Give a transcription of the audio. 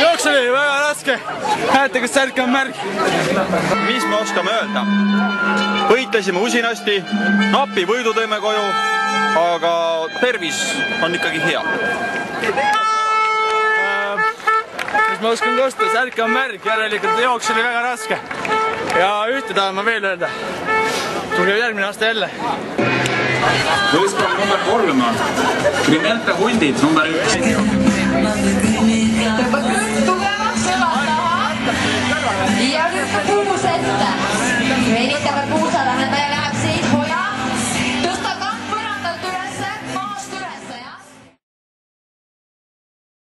Jooks oli väga raske. Näete, kas särk on märg? Mis me oskame öelda? Võitlesime usinasti, napi võidu tõime koju, aga tervis on ikkagi hea. Mis ma oskan kosta? Särk on märg, järelikult jooks oli väga raske. Ja ühte tahan ma veel öelda. Tulge järgmine aasta jälle. Võistkond number 3, Krimelta hundid number 1.